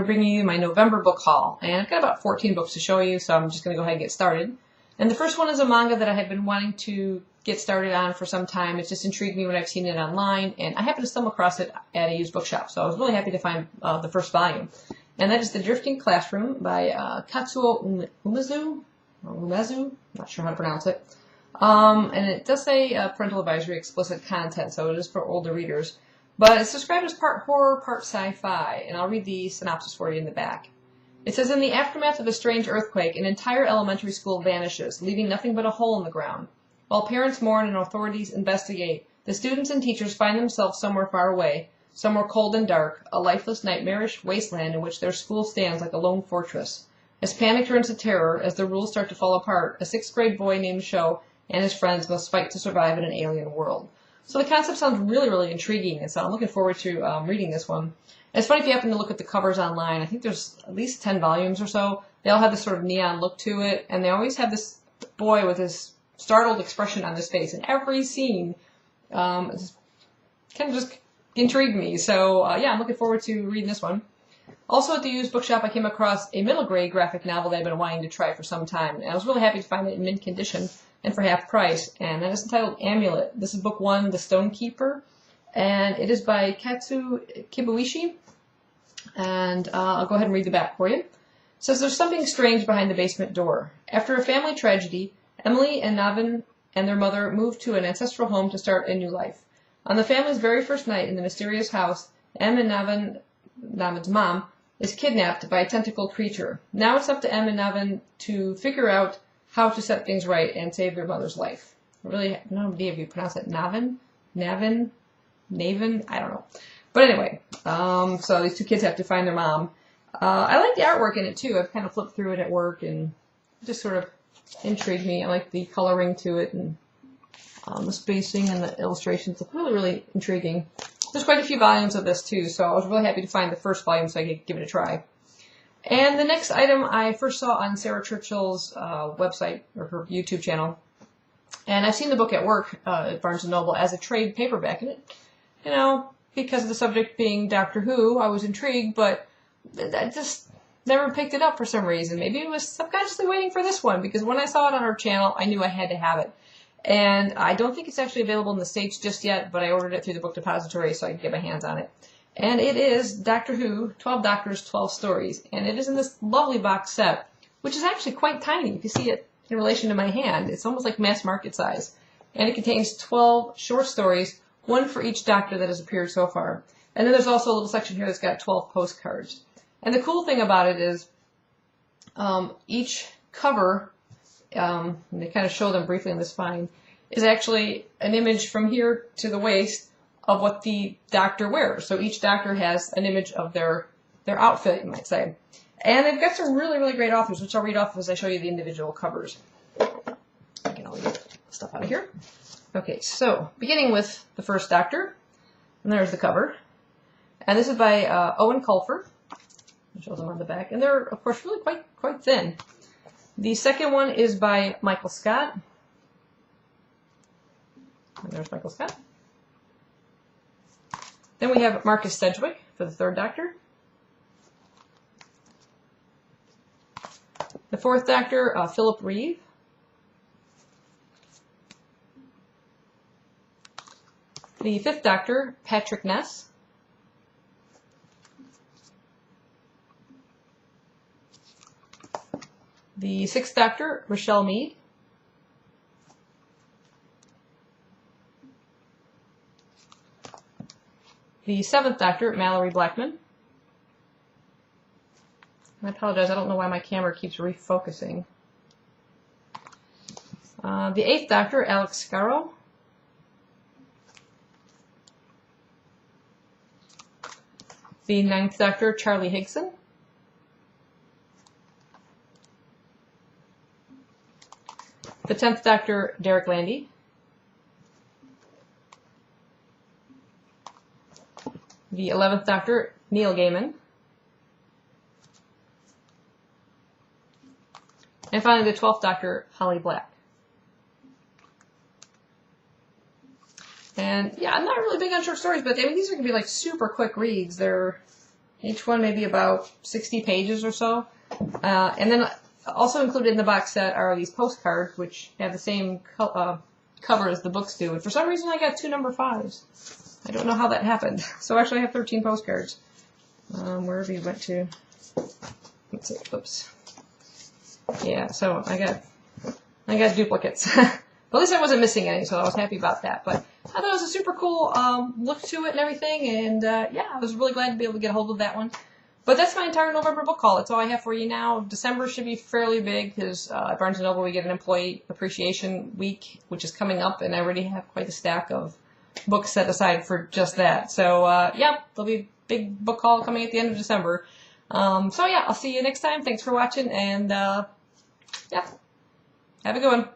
I'm bringing you my November book haul. And I've got about 14 books to show you, so I'm just going to go ahead and get started. And the first one is a manga that I have been wanting to get started on for some time. It's just intrigued me when I've seen it online, and I happened to stumble across it at a used bookshop. So I was really happy to find the first volume. And that is The Drifting Classroom by Katsuo Umezu, not sure how to pronounce it. And it does say parental advisory, explicit content, so it is for older readers. But it's described as part horror, part sci-fi, and I'll read the synopsis for you in the back. It says, in the aftermath of a strange earthquake, an entire elementary school vanishes, leaving nothing but a hole in the ground. While parents mourn and authorities investigate, the students and teachers find themselves somewhere far away, somewhere cold and dark, a lifeless, nightmarish wasteland in which their school stands like a lone fortress. As panic turns to terror, as the rules start to fall apart, a 6th grade boy named Sho and his friends must fight to survive in an alien world. So the concept sounds really, really intriguing, and so I'm looking forward to reading this one. And it's funny if you happen to look at the covers online. I think there's at least 10 volumes or so. They all have this sort of neon look to it, and they always have this boy with this startled expression on his face. And every scene kind of just intrigued me. So, yeah, I'm looking forward to reading this one. Also at the used bookshop, I came across a middle grade graphic novel that I've been wanting to try for some time. And I was really happy to find it in mint condition and for half price. And that is entitled Amulet. This is book 1, The Stone Keeper. And it is by Katsu Kibuishi. And I'll go ahead and read the back for you. It says, there's something strange behind the basement door. After a family tragedy, Emily and Navin and their mother moved to an ancestral home to start a new life. On the family's very first night in the mysterious house, Em and Navin's mom is kidnapped by a tentacled creature. Now it's up to Em and Navin to figure out how to set things right and save their mother's life. I really have no idea if you pronounce it Navin, I don't know. But anyway, so these two kids have to find their mom. I like the artwork in it too. I've kind of flipped through it at work and it just sort of intrigued me. I like the coloring to it and the spacing and the illustrations. It's really, really intriguing. There's quite a few volumes of this too, so I was really happy to find the first volume so I could give it a try. And the next item I first saw on Sarah Churchill's website, or her YouTube channel. And I've seen the book at work at Barnes & Noble as a trade paperback. And it, you know, because of the subject being Doctor Who, I was intrigued, but I just never picked it up for some reason. Maybe it was subconsciously waiting for this one, because when I saw it on her channel, I knew I had to have it. And I don't think it's actually available in the States just yet, but I ordered it through the Book Depository so I could get my hands on it. And it is Doctor Who, 12 Doctors, 12 Stories. And it is in this lovely box set, which is actually quite tiny. If you see it in relation to my hand, it's almost like mass market size. And it contains 12 short stories, one for each Doctor that has appeared so far. And then there's also a little section here that's got 12 postcards. And the cool thing about it is each cover, and they kind of show them briefly in this spine, is actually an image from here to the waist of what the Doctor wears. So each Doctor has an image of their outfit, you might say. And they've got some really, really great authors, which I'll read off as I show you the individual covers. Okay, I'll get stuff out of here. Okay, so beginning with the first Doctor, and there's the cover. And this is by Owen Colfer. It shows them on the back. And they're, of course, really quite thin. The second one is by Michael Scott. And there's Michael Scott. Then we have Marcus Sedgwick for the third Doctor. The fourth Doctor, Philip Reeve. The fifth Doctor, Patrick Ness. The sixth Doctor, Rochelle Mead. The seventh Doctor, Mallory Blackman. I apologize, I don't know why my camera keeps refocusing. The eighth Doctor, Alex Scarrow. The ninth Doctor, Charlie Higson. The 10th Doctor, Derek Landy. The 11th Doctor, Neil Gaiman. And finally, the 12th Doctor, Holly Black. And yeah, I'm not really big on short stories, but I mean, these are going to be like super quick reads. They're, Each one maybe about 60 pages or so. And then also included in the box set are these postcards, which have the same cover as the books do. And for some reason, I got 2 number 5s. I don't know how that happened. So actually, I have 13 postcards. Wherever you went to. Let's see. Oops. Yeah. So I got duplicates. But at least I wasn't missing any, so I was happy about that. But I thought it was a super cool look to it and everything, and yeah, I was really glad to be able to get a hold of that one. But that's my entire November book haul. That's all I have for you now. December should be fairly big, because at Barnes & Noble we get an Employee Appreciation Week, which is coming up, and I already have quite a stack of books set aside for just that. So yeah, there'll be a big book haul coming at the end of December. So yeah, I'll see you next time. Thanks for watching, and yeah, have a good one.